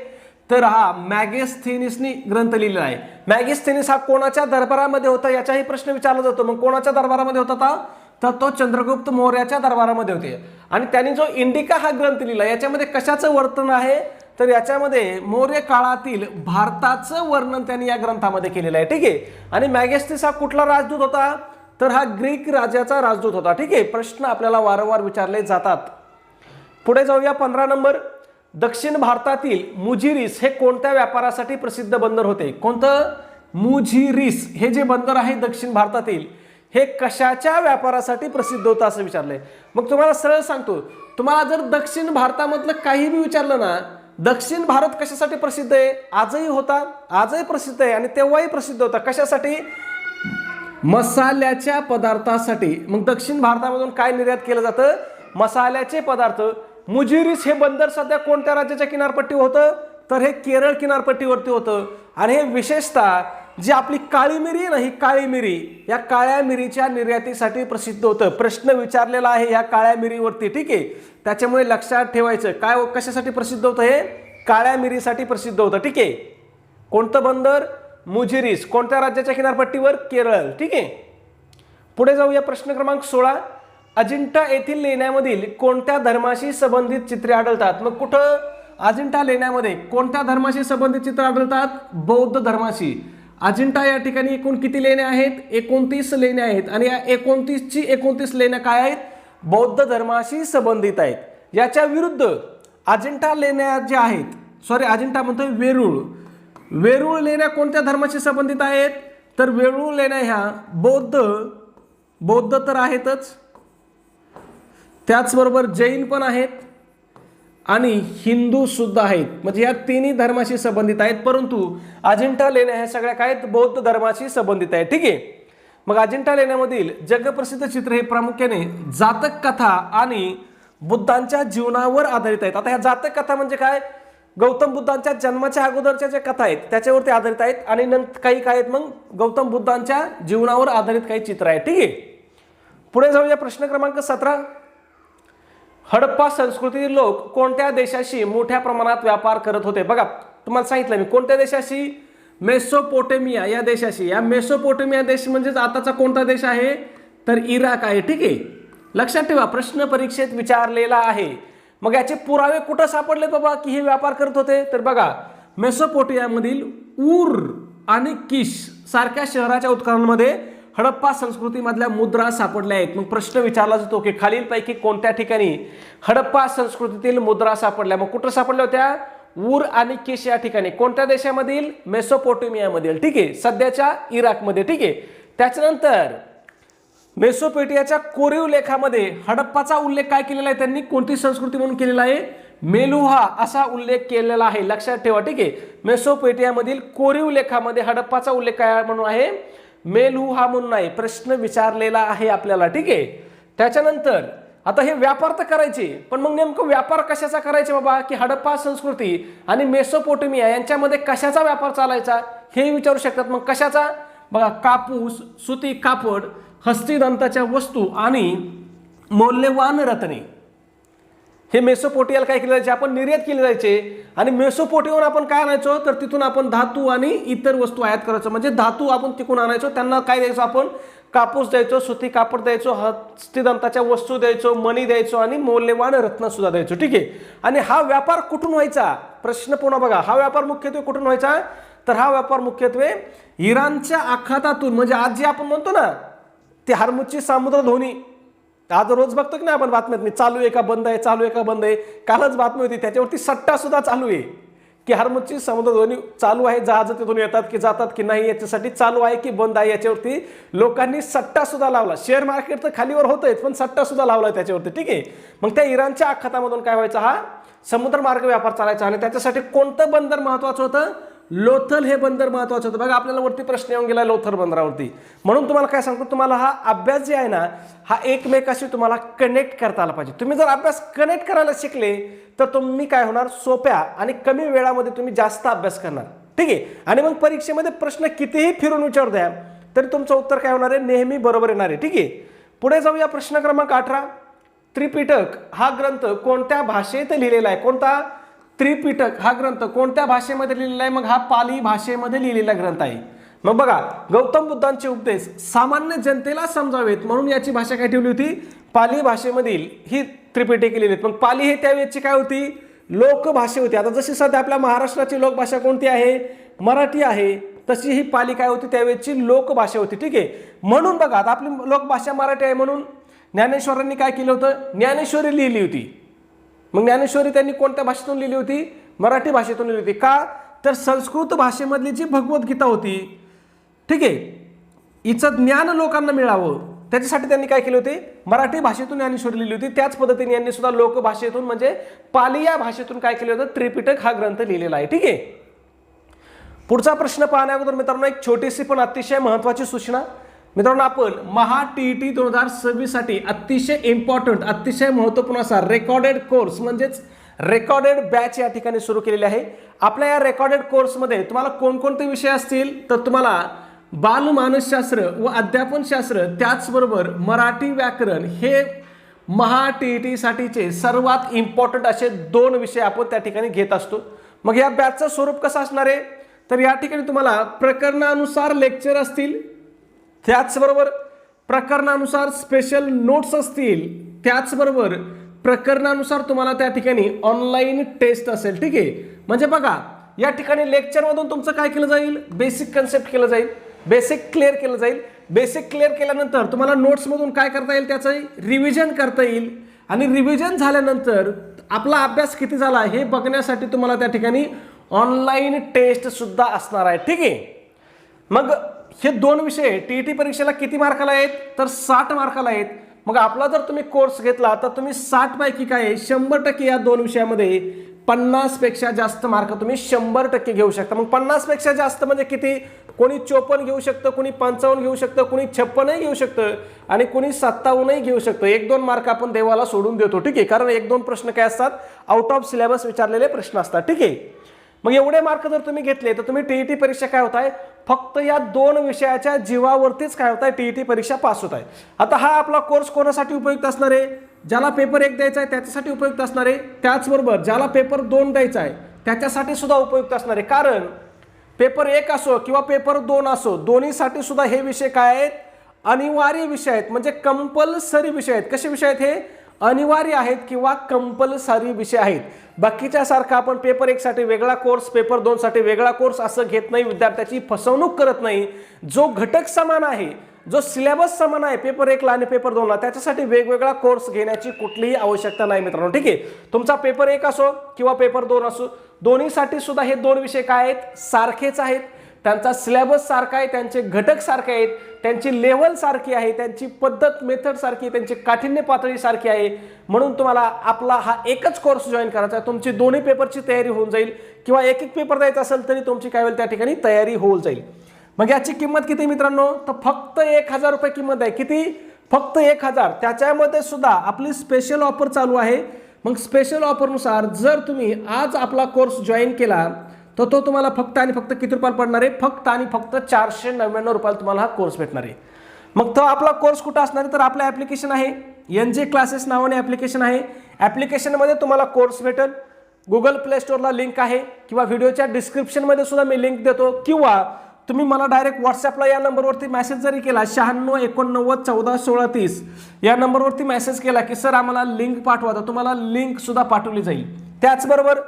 तर हा मॅगेस्थेनिसनी ग्रंथ लिहिलेला आहे. मॅगेस्थेनिस हा कोणाच्या दरबारामध्ये होता याचाही प्रश्न विचारला जातो. मग कोणाच्या दरबारामध्ये होता? तर तो चंद्रगुप्त मौर्याच्या दरबारामध्ये होते. आणि त्यांनी जो इंडिका हा ग्रंथ लिहिला याच्यामध्ये कशाचं वर्णन आहे? तर याच्यामध्ये मौर्य काळातील भारताचं वर्णन त्यांनी या ग्रंथामध्ये केलेलं आहे. ठीक आहे. आणि मॅगेस्थेनिस हा कुठला राजदूत होता? तर हा ग्रीक राजाचा राजदूत होता. ठीक आहे. प्रश्न आपल्याला वारंवार विचारले जातात. पुढे जाऊया 15 नंबर. दक्षिण भारतातील मुजिरीस हे कोणत्या व्यापारासाठी प्रसिद्ध बंदर होते? कोणतं? मुजिरीस हे जे बंदर आहे दक्षिण भारतातील हे कशाच्या व्यापारासाठी प्रसिद्ध होतं असं विचारलंय. मग तुम्हाला सरळ सांगतो, तुम्हाला जर दक्षिण भारतामधलं काही बी विचारलं ना, दक्षिण भारत कशासाठी प्रसिद्ध आहे? आजही होता, आजही प्रसिद्ध आहे आणि तेव्हाही प्रसिद्ध होता. कशासाठी? मसाल्याच्या पदार्थासाठी. मग दक्षिण भारतामधून काय निर्यात केलं जातं? मसाल्याचे पदार्थ. मुजिरीस हे बंदर सध्या कोणत्या राज्याच्या किनारपट्टीवर होतं? तर हे केरळ किनारपट्टीवरती होतं. आणि हे विशेषतः जी आपली काळी मिरी आहे ना, ही काळी मिरी, या काळ्या मिरीच्या निर्यातीसाठी प्रसिद्ध होतं. प्रश्न विचारलेला आहे या काळ्या मिरीवरती, ठीक आहे. त्याच्यामुळे लक्षात ठेवायचं काय कशासाठी प्रसिद्ध होतं? हे काळ्या मिरीसाठी प्रसिद्ध होतं, ठीक आहे. कोणतं बंदर? मुजिरीस. कोणत्या राज्याच्या किनारपट्टीवर? केरळ, ठीक आहे. पुढे जाऊया प्रश्न क्रमांक 16. अजिंठा येथील लेण्यामधील कोणत्या धर्माशी संबंधित चित्रे आढळतात? मग कुठं? अजिंठा लेण्यामध्ये कोणत्या धर्माशी संबंधित चित्र आढळतात? बौद्ध धर्माशी. अजिंठा या ठिकाणी एकूण किती लेण्या आहेत? 29 लेण्या आहेत आणि या 29ची 29 लेण्या काय आहेत? बौद्ध धर्माशी संबंधित आहेत. याच्या विरुद्ध अजिंठा लेण्या ज्या आहेत, सॉरी अजिंठा म्हणतोय, वेरूळ लेण्या कोणत्या धर्माशी संबंधित आहेत? तर वेरूळ लेण्या ह्या बौद्ध तर आहेतच, त्याचबरोबर जैन पण आहेत आणि हिंदू सुद्धा आहेत. म्हणजे या तिन्ही धर्माशी संबंधित आहेत. परंतु अजिंठा लेण्या ह्या सगळ्या काय आहेत? बौद्ध धर्माशी संबंधित आहेत, ठीक आहे. मग अजिंठा लेण्यामधील जगप्रसिद्ध चित्र हे प्रामुख्याने जातक कथा आणि बुद्धांच्या जीवनावर आधारित आहेत. आता ह्या जातक कथा म्हणजे काय? गौतम बुद्धांच्या जन्माच्या अगोदरच्या ज्या कथा आहेत त्याच्यावरती आधारित आहेत आणि नंतर काही काय आहेत मग गौतम बुद्धांच्या जीवनावर आधारित काही चित्र आहेत, ठीक आहे. पुढे जाऊया प्रश्न क्रमांक 17. हडप्पा संस्कृतीतील लोक कोणत्या देशाशी मोठ्या प्रमाणात व्यापार करत होते? बघा तुम्हाला सांगितलं मी कोणत्या देशाशी? मेसोपोटेमिया या देशाशी. या मेसोपोटेमिया देश म्हणजेच आताचा कोणता देश आहे? तर इराक आहे, ठीक आहे. लक्षात ठेवा, प्रश्न परीक्षेत विचारलेला आहे. मग याचे पुरावे कुठं सापडले बाबा की हे व्यापार करत होते? तर बघा मेसोपोटेमियामधील ऊर आणि किश सारख्या शहराच्या उत्खननामध्ये हडप्पा संस्कृतीमधल्या मुद्रा सापडल्या आहेत. मग प्रश्न विचारला जातो की खालीलपैकी कोणत्या ठिकाणी हडप्पा संस्कृतीतील मुद्रा सापडल्या? मग कुठं सापडल्या होत्या? ऊर आणि किश या ठिकाणी. कोणत्या देशामधील? मेसोपोटेमियामधील, ठीक आहे, सध्याच्या इराकमध्ये, ठीक आहे. त्याच्यानंतर मेसोपोटेमियाच्या कोरीव लेखामध्ये हडप्पाचा उल्लेख काय केलेला आहे? त्यांनी कोणती संस्कृती म्हणून केलेला आहे? मेलुहा असा उल्लेख केलेला आहे. लक्षात ठेवा, ठीक आहे. मेसोपोटेमियामधील कोरीव लेखामध्ये हडप्पाचा उल्लेख काय म्हणून आहे? मेलुहा म्हणून आहे. प्रश्न विचारलेला आहे आपल्याला, ठीक आहे. त्याच्यानंतर आता हे व्यापार तर करायचे, पण मग नेमकं व्यापार कशाचा करायचे बाबा? की हडप्पा संस्कृती आणि मेसोपोटेमिया यांच्यामध्ये कशाचा व्यापार चालायचा हे विचारू शकतात. मग कशाचा? बघा कापूस, सुती कापड, हस्तिदंताच्या वस्तू आणि मौल्यवान रत्ने हे मेसोपोटेमियाला काय केले जायचे? आपण निर्यात केले जायचे आणि मेसोपोटेमियावर आपण काय आणायचो? तर तिथून आपण धातू आणि इतर वस्तू आयात करायचो. म्हणजे धातू आपण तिकडून आणायचो, त्यांना काय द्यायचो आपण? कापूस द्यायचो, सुती कापड द्यायचो, हस्तिदंताच्या वस्तू द्यायचो, मणी द्यायचो आणि मौल्यवान रत्न सुद्धा द्यायचो, ठीक आहे. आणि हा व्यापार कुठून व्हायचा? प्रश्न पुन्हा बघा, हा व्यापार मुख्यत्वे कुठून व्हायचा? तर हा व्यापार मुख्यत्वे इराणच्या आखातातून, म्हणजे आज जे आपण म्हणतो ना ते हर्मुजची सामुद्रधुनी, आज रोज बघतो की नाही आपण बातम्यात, मी चालू आहे का बंद आहे, चालू आहे का बंद आहे. कालच बातमी होती त्याच्यावरती सट्टा सुद्धा चालू आहे की हर्मुजची समुद्रधुनी चालू आहे, जहाज तिथून येतात की जातात की नाही याच्यासाठी चालू आहे की बंद आहे, याच्यावरती लोकांनी सट्टा सुद्धा लावला. शेअर मार्केट तर खालीवर होतंय पण सट्टा सुद्धा लावला त्याच्यावरती, ठीक आहे. मग त्या इराणच्या आखातामधून काय व्हायचा? हा समुद्रमार्ग व्यापार चालायचा आणि त्याच्यासाठी कोणतं बंदर महत्वाचं होतं? लोथल हे बंदर महत्वाचं होतं. बघा आपल्याला वरती प्रश्न येऊन गेला लोथल बंदरावरती. म्हणून तुम्हाला काय सांगतो, तुम्हाला हा अभ्यास जे आहे ना हा एकमेकाशी तुम्हाला कनेक्ट करता आला पाहिजे. तुम्ही जर अभ्यास कनेक्ट करायला शिकले तर तुम्ही काय होणार? सोप्या आणि कमी वेळामध्ये तुम्ही जास्त अभ्यास करणार, ठीक आहे. आणि मग परीक्षेमध्ये प्रश्न कितीही फिरून विचारू द्या तरी तुमचं उत्तर काय होणार आहे? नेहमी बरोबर येणार आहे, ठीक आहे. पुढे जाऊया प्रश्न क्रमांक 18. त्रिपिटक हा ग्रंथ कोणत्या भाषेत लिहिलेला आहे? कोणता? त्रिपिटक हा ग्रंथ कोणत्या भाषेमध्ये लिहिलेला आहे? मग हा पाली भाषेमध्ये लिहिलेला ग्रंथ आहे. मग बघा गौतम बुद्धांचे उपदेश सामान्य जनतेला समजावेत म्हणून याची भाषा काय ठेवली होती? पाली भाषेमधील ही त्रिपिटके लिहिली. मग पाली हे त्यावेळेची काय होती? लोकभाषा होती. आता जशी सध्या आपल्या महाराष्ट्राची लोकभाषा कोणती आहे? मराठी आहे. तशी ही पाली काय होती? त्यावेळेची लोकभाषा होती, ठीक आहे. म्हणून बघा आता आपली लोकभाषा मराठी आहे म्हणून ज्ञानेश्वरांनी काय केलं होतं? ज्ञानेश्वरी लिहिली होती. मग ज्ञानेश्वरी त्यांनी कोणत्या भाषेतून लिहिली होती? मराठी भाषेतून लिहिली होती. का तर संस्कृत भाषेमधली जी भगवद्गीता होती, ठीक आहे, हिचं ज्ञान लोकांना मिळावं त्याच्यासाठी त्यांनी काय केले होते? मराठी भाषेतून ज्ञानेश्वरी लिहिली होती. त्याच पद्धतीने यांनी सुद्धा लोकभाषेतून म्हणजे पाली या भाषेतून काय केलं होतं? त्रिपिटक हा ग्रंथ लिहिलेला आहे. ठीक आहे. पुढचा प्रश्न पाहण्या अगोदर मित्रांनो एक छोटीशी पण अतिशय महत्त्वाची सूचना. मित्रांनो आपण महा टीईटी 2026 साठी अतिशय इम्पॉर्टंट, अतिशय महत्त्वपूर्ण असा रेकॉर्डेड कोर्स म्हणजेच रेकॉर्डेड बॅच या ठिकाणी सुरू केलेली आहे. आपल्या या रेकॉर्डेड कोर्समध्ये तुम्हाला कोणकोणते विषय असतील तर तुम्हाला बालमानसशास्त्र व अध्यापनशास्त्र त्याचबरोबर मराठी व्याकरण हे महा टीईटी साठीचे सर्वात इम्पॉर्टंट असे 2 विषय आपण त्या ठिकाणी घेत असतो. मग या बॅचचं स्वरूप कसं असणार आहे तर या ठिकाणी तुम्हाला प्रकरणानुसार लेक्चर असतील, त्याचबरोबर प्रकरणानुसार स्पेशल नोट्स असतील, त्याचबरोबर प्रकरणानुसार तुम्हाला त्या ठिकाणी ऑनलाईन टेस्ट असेल. ठीक आहे. म्हणजे बघा या ठिकाणी लेक्चरमधून तुमचं काय केलं जाईल? बेसिक कन्सेप्ट केलं जाईल, बेसिक क्लिअर केलं जाईल. बेसिक क्लिअर केल्यानंतर तुम्हाला नोट्समधून काय करता येईल? त्याचं रिव्हिजन करता येईल आणि रिव्हिजन झाल्यानंतर आपला अभ्यास किती झाला हे बघण्यासाठी तुम्हाला त्या ठिकाणी ऑनलाईन टेस्ट सुद्धा असणार आहे. ठीक आहे. मग हे 2 विषय टीईटी परीक्षेला किती मार्काला आहेत तर 60 मार्काला आहेत. मग आपला जर तुम्ही कोर्स घेतला तर तुम्ही 60 पैकी काय 100% या 2 विषयामध्ये 50 पेक्षा जास्त मार्क तुम्ही 100% घेऊ शकता. मग 50 पेक्षा जास्त म्हणजे किती? कोणी 54 घेऊ शकतं, कोणी 55 घेऊ शकतं, कोणी 56 घेऊ शकतं आणि कोणी 57 घेऊ शकतं. 1-2 मार्क आपण देवाला सोडून देतो. ठीक आहे. कारण 1-2 प्रश्न काय असतात? आउट ऑफ सिलेबस विचारलेले प्रश्न असतात. ठीक आहे. मग एवढे मार्क जर तुम्ही घेतले तर तुम्ही टीईटी परीक्षा काय होत आहे? फक्त या 2 विषयाच्या जीवावरतीच काय होत आहे? टीईटी परीक्षा पास होत आहे. आता हा आपला कोर्स कोणासाठी उपयुक्त असणार आहे? ज्याला पेपर 1 द्यायचा आहे त्याच्यासाठी उपयुक्त असणार आहे. त्याचबरोबर ज्याला पेपर 2 द्यायचा आहे त्याच्यासाठी सुद्धा उपयुक्त असणार आहे. कारण पेपर 1 असो किंवा पेपर 2 असो, दोन्हीसाठी सुद्धा हे विषय काय आहेत? अनिवार्य विषय आहेत, म्हणजे कंपल्सरी विषय आहेत. कसे विषय आहेत हे? अनिवार्य आहेत किंवा कंपल्सरी विषय आहेत. बाकीच्या सारखा आपण पेपर 1 साठी वेगळा कोर्स, पेपर 2 साठी वेगळा कोर्स असं घेत नाही. विद्यार्थ्याची फसवणूक करत नाही. जो घटक समान आहे, जो सिलेबस समान आहे पेपर 1 ला आणि पेपर 2 ला, त्याच्यासाठी वेगवेगळा कोर्स घेण्याची कुठलीही आवश्यकता नाही मित्रांनो. ठीक आहे. तुमचा पेपर 1 असो किंवा पेपर 2 असो, दोन्हीसाठी सुद्धा हे 2 विषय काय आहेत? सारखेच आहेत. त्यांचा सिलेबस सारखा आहे, त्यांचे घटक सारखे आहेत, त्यांची लेवल सारखी आहे, त्यांची पद्धत मेथड सारखी आहे, त्यांची काठिण्य पातळी सारखी आहे. म्हणून तुम्हाला आपला हा एकच कोर्स जॉईन करायचा आहे. तुमची दोन्ही पेपरची तयारी होऊन जाईल किंवा एक पेपर द्यायचा असेल तरी तुमची काय होईल? त्या ठिकाणी तयारी होऊन जाईल. मग याची किंमत किती मित्रांनो? तर फक्त 1000 रुपये किंमत आहे. किती? फक्त 1000. त्याच्यामध्ये सुद्धा आपली स्पेशल ऑफर चालू आहे. मग स्पेशल ऑफरनुसार जर तुम्ही आज आपला कोर्स जॉईन केला तर तो तुम्हाला फक्त आणि फक्त किती रुपयाला पडणार आहे? फक्त आणि फक्त 499 रुपयाला तुम्हाला हा कोर्स भेटणार आहे. मग तो आपला कोर्स कुठं असणार आहे तर आपलं ॲप्लिकेशन आहे, NJ क्लासेस नावाने ॲप्लिकेशन आहे. ॲप्लिकेशनमध्ये तुम्हाला कोर्स भेटेल. गुगल प्ले स्टोअरला लिंक आहे किंवा व्हिडिओच्या डिस्क्रिप्शनमध्ये सुद्धा मी लिंक देतो किंवा तुम्ही मला डायरेक्ट व्हॉट्सअपला या नंबरवरती मेसेज जरी केला 96 89 14 16 30 या नंबरवरती मेसेज केला की सर आम्हाला लिंक पाठवा, तर तुम्हाला लिंक सुद्धा पाठवली जाईल. त्याचबरोबर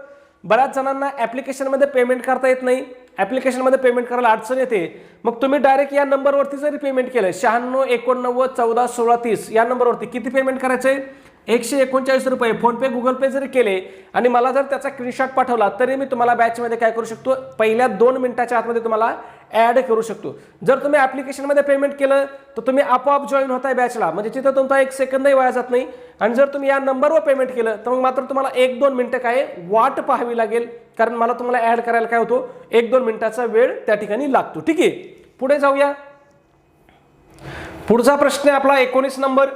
बऱ्याच जणांना ॲप्लिकेशनमध्ये पेमेंट करता येत नाही, ॲप्लिकेशनमध्ये पेमेंट करायला अडचण येते. मग तुम्ही डायरेक्ट या नंबरवरती जरी पेमेंट केलं 96 89 14 16 30 या नंबरवरती किती पेमेंट करायचं आहे? 139 रुपये. फोनपे गुगल पे जरी केले आणि मला जर त्याचा स्क्रीनशॉट पाठवला तरी मी तुम्हाला बॅचमध्ये काय करू शकतो? पहिल्या 2 मिनिटाच्या आतमध्ये तुम्हाला ॲड करू शकतो. जर तुम्ही ॲप्लिकेशनमध्ये पेमेंट केलं तर तुम्ही आपोआप जॉईन होताय बॅचला, म्हणजे तिथं तुमचा 1 सेकंदही वाया जात नाही. आणि जर तुम्ही या नंबरवर पेमेंट केलं तर मग मात्र तुम्हाला 1-2 मिनिटं काय वाट पाहावी लागेल, कारण मला तुम्हाला ॲड करायला काय होतो? 1-2 मिनिटाचा वेळ त्या ठिकाणी लागतो. ठीक आहे. पुढे जाऊया. पुढचा प्रश्न आहे आपला 19 नंबर.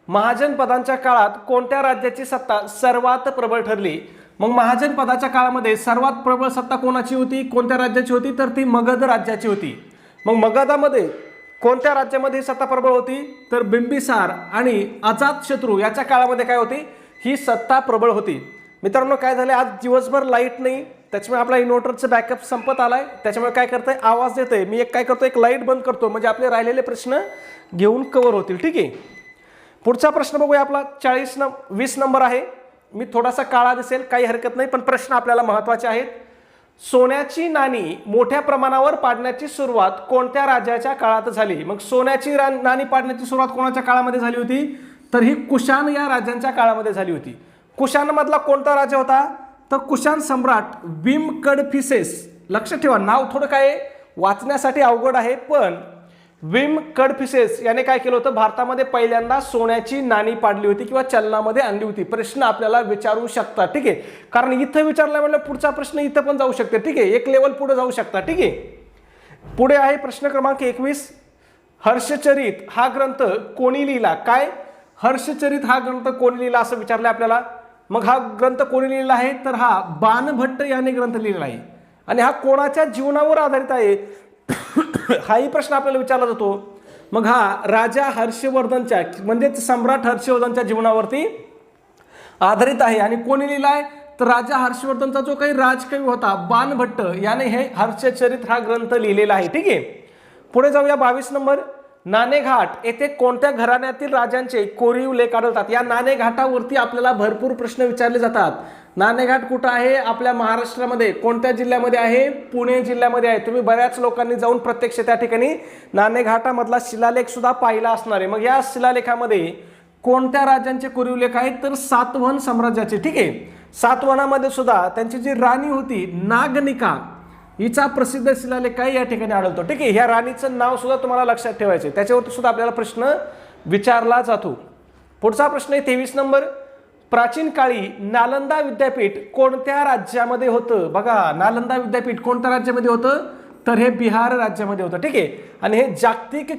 महाजन पदांच्या काळात कोणत्या राज्याची सत्ता सर्वात प्रबळ ठरली? मग महाजन पदाच्या काळामध्ये सर्वात प्रबळ सत्ता कोणाची होती? कोणत्या राज्याची होती? तर ती मगध राज्याची होती. मग मगधामध्ये कोणत्या राज्यामध्ये सत्ता प्रबळ होती? तर बिंबिसार आणि अजातशत्रू याच्या काळामध्ये काय होती? ही सत्ता प्रबळ होती. मित्रांनो काय झाले, आज दिवसभर लाईट नाही, त्याच्यामुळे आपला इन्व्हर्टरचं बॅकअप संपत आलाय, त्याच्यामुळे काय करतंय आवाज देतोय. मी काय करतो, एक लाईट बंद करतो म्हणजे आपले राहिलेले प्रश्न घेऊन कव्हर होतील. ठीक आहे. पुढचा प्रश्न बघूया आपला 20 नंबर आहे. मी थोडासा काळा दिसेल, काही हरकत नाही, पण प्रश्न आपल्याला महत्त्वाचे आहेत. सोन्याची नाणी मोठ्या प्रमाणावर पाडण्याची सुरुवात कोणत्या राजाच्या काळात झाली? मग सोन्याची नाणी पाडण्याची सुरुवात कोणाच्या काळामध्ये झाली होती? तर ही कुशाण या राजांच्या काळामध्ये झाली होती. कुशाणमधला कोणता राजा होता? तर कुशाण सम्राट विम कडफिसेस. लक्षात ठेवा, नाव थोडं काय वाचण्यासाठी अवघड आहे, पण विम कडफिसेस याने काय केलं होतं? भारतामध्ये पहिल्यांदा सोन्याची नाणी पाडली होती किंवा चलनामध्ये आणली होती. प्रश्न आपल्याला विचारू शकतात, ठीक आहे, कारण इथं विचारला म्हणजे पुढचा प्रश्न इथं पण जाऊ शकते, ठीक आहे, एक लेवल पुढे जाऊ शकता, ठीक आहे. पुढे आहे प्रश्न क्रमांक 21. हर्षचरित हा ग्रंथ कोणी लिहिला? काय? हर्षचरित हा ग्रंथ कोणी लिहिला असं विचारलं आपल्याला. मग हा ग्रंथ कोणी लिहिला आहे? तर हा बाणभट्ट याने ग्रंथ लिहिलेला आहे. आणि हा कोणाच्या जीवनावर आधारित आहे हाही प्रश्न आपल्याला विचारला जातो. मग हा राजा हर्षवर्धनच्या म्हणजेच सम्राट हर्षवर्धनच्या जीवनावरती आधारित आहे. आणि कोणी लिहिलाय? तर राजा हर्षवर्धनचा जो काही राजकवी होता बाणभट्ट याने हे हर्षचरित हा ग्रंथ लिहिलेला आहे, ठीक आहे. पुढे जाऊया 22 नंबर. नाणेघाट येथे कोणत्या घराण्यातील राजांचे कोरीव लेख आढळतात? या नाणेघाटावरती आपल्याला भरपूर प्रश्न विचारले जातात. नाणेघाट कुठं आहे? आपल्या महाराष्ट्रामध्ये. कोणत्या जिल्ह्यामध्ये आहे? पुणे जिल्ह्यामध्ये आहे. तुम्ही बऱ्याच लोकांनी जाऊन प्रत्यक्ष त्या ठिकाणी नाणेघाटामधला शिलालेख सुद्धा पाहिला असणार आहे. मग या शिलालेखामध्ये कोणत्या राजांचे कोरीव लेख आहेत? तर सातवहन साम्राज्याचे, ठीक आहे. सातवाहनामध्ये सुद्धा त्यांची जी राणी होती नागनिका हिचा प्रसिद्ध शिलालेख काय या ठिकाणी आढळतो, ठीक आहे. ह्या राणीचं नाव सुद्धा तुम्हाला लक्षात ठेवायचं आहे, त्याच्यावरती सुद्धा आपल्याला प्रश्न विचारला जातो. पुढचा प्रश्न आहे 23 नंबर. प्राचीन काळी नालंदा विद्यापीठ कोणत्या राज्यामध्ये होतं? बघा, नालंदा विद्यापीठ कोणत्या राज्यामध्ये होतं? तर हे बिहार राज्यामध्ये होतं, ठीक आहे. आणि हे जागतिक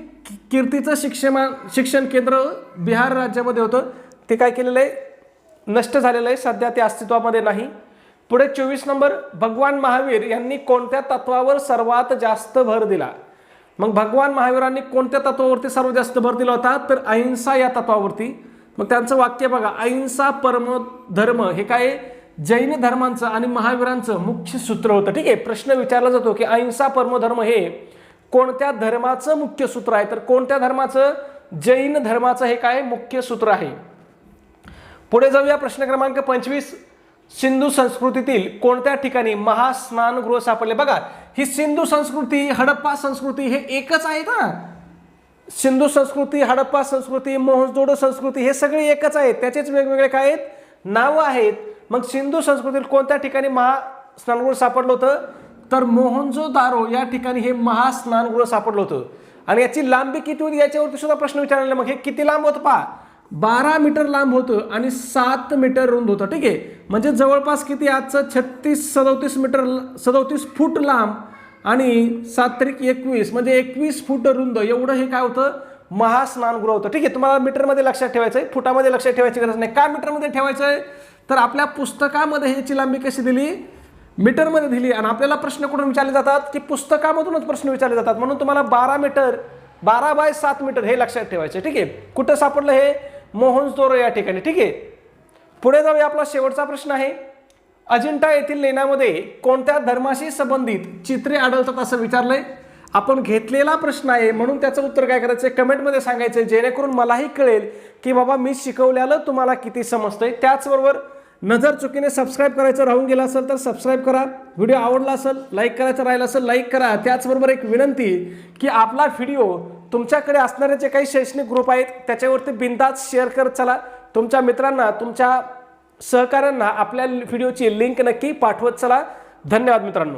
कीर्तीचं शिक्षण केंद्र बिहार राज्यामध्ये होतं. ते काय केलेलं आहे? नष्ट झालेलं आहे, सध्या ते अस्तित्वामध्ये नाही. पुढे 24 नंबर. भगवान महावीर यांनी कोणत्या तत्वावर सर्वात जास्त भर दिला? मग भगवान महावीरांनी कोणत्या तत्वावरती सर्वात जास्त भर दिला होता? तर अहिंसा या तत्वावरती. मग त्यांचं वाक्य बघा, अहिंसा परमो धर्म. हे काय? जैन धर्मांचं आणि महावीरांचं मुख्य सूत्र होतं, ठीक आहे. प्रश्न विचारला जातो की अहिंसा परमो धर्म हे कोणत्या धर्माचं मुख्य सूत्र आहे? तर कोणत्या धर्माचं? जैन धर्माचं हे काय मुख्य सूत्र आहे. पुढे जाऊया प्रश्न क्रमांक 25. सिंधू संस्कृतीतील कोणत्या ठिकाणी महास्नानगृह सापडले? बघा, ही सिंधू संस्कृती हडप्पा संस्कृती हे एकच आहेत ना. सिंधू संस्कृती, हडप्पा संस्कृती, मोहनजोडो संस्कृती हे सगळे एकच आहेत, त्याचेच वेगवेगळे काय आहेत? नावं आहेत. मग सिंधू संस्कृतीतील कोणत्या ठिकाणी महास्नानगृह सापडलं होतं? तर मोहनजोदारो या ठिकाणी हे महास्नानगृह सापडलं होतं. आणि याची लांबी किती होती याच्यावरती सुद्धा प्रश्न विचारलेला. मग हे किती लांब होतं पहा, 12 मीटर लांब होतं आणि 7 मीटर रुंद होतं, ठीक आहे. म्हणजे जवळपास किती? आजचं 37 फूट लांब आणि 7 त्रिक 21 म्हणजे 21 फूट रुंद एवढं हे काय होतं? महास्नानगृह होतं, ठीक आहे. तुम्हाला मीटरमध्ये लक्षात ठेवायचं आहे, फुटामध्ये लक्षात ठेवायची गरज नाही. का मीटरमध्ये ठेवायचं आहे? तर आपल्या पुस्तकामध्ये ह्याची लांबी कशी दिली? मीटरमध्ये दिली. आणि आपल्याला प्रश्न कुठून विचारले जातात? की पुस्तकामधूनच प्रश्न विचारले जातात. म्हणून तुम्हाला 12 मीटर 12 बाय 7 मीटर हे लक्षात ठेवायचे, ठीक आहे. कुठं सापडलं हे? मोहनजोदडो या ठिकाणी, ठीक आहे. पुढे जाऊया. आपला शेवटचा प्रश्न आहे. अजिंठा येथील लेण्यामध्ये कोणत्या धर्माशी संबंधित चित्रे आढळतात असं विचारलंय. आपण घेतलेला प्रश्न आहे म्हणून त्याचं उत्तर काय करायचं? कमेंटमध्ये सांगायचं, जेणेकरून मलाही कळेल की बाबा मी शिकवल्याला तुम्हाला किती समजतंय. त्याचबरोबर नजर चुकीने सबस्क्राईब करायचं राहून गेलं असेल तर सबस्क्राईब करा. व्हिडिओ आवडला असेल, लाईक करायचं राहिलं असेल लाईक करा. त्याचबरोबर एक विनंती की आपला व्हिडिओ तुमच्याकडे असणारे जे काही शैक्षणिक ग्रुप आहेत त्याच्यावरती बिनधास्त शेअर करत चला. तुमच्या मित्रांना, तुमच्या सहकाऱ्यांना आपल्या व्हिडिओची लिंक नक्की पाठवत चला. धन्यवाद मित्रांनो.